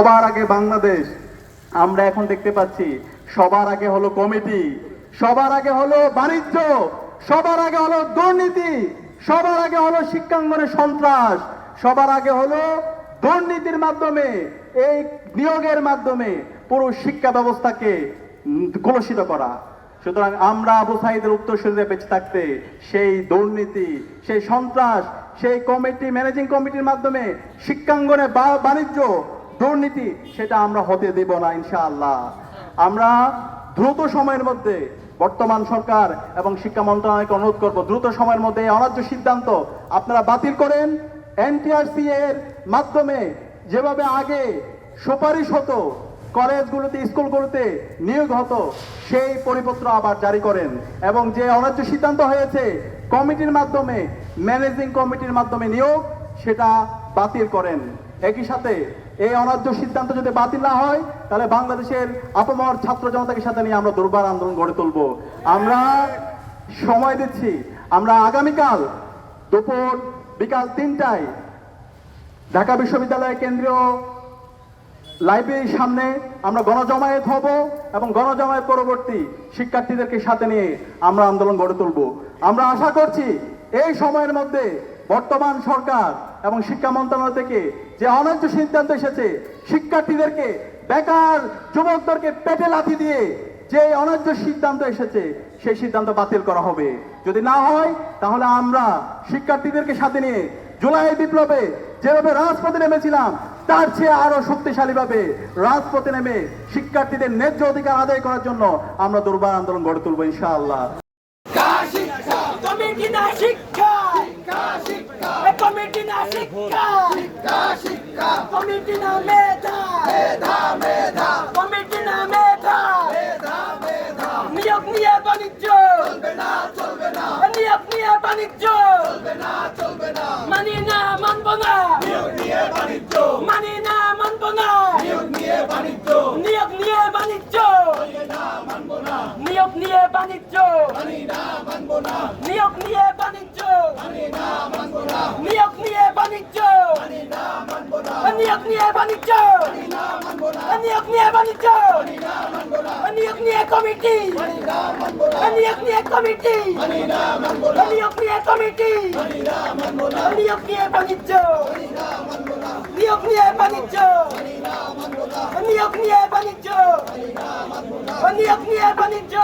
সবার আগে বাংলাদেশ আমরা এখন দেখতে পাচ্ছি, সবার আগে হলো কমিটি, সবার আগে হলো বাণিজ্য, সবার আগে হলো দুর্নীতি, সবার আগে হলো শিক্ষাঙ্গনে সন্ত্রাস, সবার আগে হলো দুর্নীতির মাধ্যমে, এই নিয়োগের মাধ্যমে পুরো শিক্ষা ব্যবস্থাকে কলুষিত করা। সুতরাং আমরা আবু সাঈদের উত্তরসূরিতে বেঁচে থাকতে সেই দুর্নীতি, সেই সন্ত্রাস, সেই কমিটি, ম্যানেজিং কমিটির মাধ্যমে শিক্ষাঙ্গনে বাণিজ্য, দুর্নীতি, সেটা আমরা হতে দেব না ইনশাআল্লাহ। আমরা দ্রুত সময়ের মধ্যে বর্তমান সরকার এবং শিক্ষা মন্ত্রণালয়কে অনুরোধ করব, দ্রুত সময়ের মধ্যে এই অন্যায্য সিদ্ধান্ত আপনারা বাতিল করেন। এনটিআরসি এর মাধ্যমে যেভাবে আগে সুপারিশ হতো, কলেজগুলোতে, স্কুলগুলোতে নিয়োগ হতো, সেই পরিপত্র আবার জারি করেন এবং যে অন্যায্য সিদ্ধান্ত হয়েছে কমিটির মাধ্যমে, ম্যানেজিং কমিটির মাধ্যমে নিয়োগ, সেটা বাতিল করেন। একই সাথে এই অন্যায্য সিদ্ধান্ত যদি বাতিল না হয়, তাহলে বাংলাদেশের আপামর ছাত্র জনতাকে সাথে নিয়ে আমরা দুর্বার আন্দোলন গড়ে তুলব। আমরা সময় দিচ্ছি, আমরা আগামীকাল দুপুর বিকাল 3টায় ঢাকা বিশ্ববিদ্যালয় কেন্দ্রীয় লাইব্রেরির সামনে আমরা গণজমায়েত হব এবং গণজমায়েত পরবর্তী শিক্ষার্থীদেরকে সাথে নিয়ে আমরা আন্দোলন গড়ে তুলব। আমরা আশা করছি এই সময়ের মধ্যে বর্তমান সরকার এবং শিক্ষা মন্ত্রণালয় থেকে যে অন্যায্য সিদ্ধান্ত এসেছে, শিক্ষার্থীদেরকে, বেকার যুবকদেরকে পেটে লাথি দিয়ে যে অন্যায্য সিদ্ধান্ত এসেছে, সেই সিদ্ধান্ত বাতিল করা হবে। যদি না হয়, তাহলে আমরা শিক্ষার্থীদেরকে সাথে নিয়ে জুলাই বিপ্লবে যেভাবে রাজপথে নেমেছিলাম, তার চেয়ে আরো শক্তিশালী ভাবে রাজপথে নেমে শিক্ষার্থীদের ন্যায্য অধিকার আদায় করার জন্য আমরা দুর্বার আন্দোলন গড়ে তুলব ইনশাআল্লাহ। কমিটি না শিক্ষা, কমিটি না শিক্ষা, কমিটি না মেধা, কমিটি না মেধা, নিয়োগ নিয়ে বাণিজ্য, নিয়োগ নিয়ে বাণিজ্য, মানি না, মানব না, মানি না, মানব না, নিয়োগ নিয়ে বাণিজ্য, নিয়োগ নিয়ে বাণিজ্য, নিয়োগ নিয়ে বাণিজ্য, নিয়োগ নিয়ে বাণিজ্য, নিয়োগ নিয়ে বাণিজ্য, নিয়োগ নিয়ে বাণিজ্য, নিয়োগ নিয়ে বাণিজ্য, নিয়োগ নিয়ে কমিটি, নিয়োগ নিয়ে কমিটি, নিয়োগ নিয়ে কমিটি, নিয়োগ নিয়ে বাণিজ্য, নিয়োগ নিয়ে বাণিজ্য, নিয়োগ নিয়ে বাণিজ্য, নিয়োগ নিয়ে বাণিজ্য,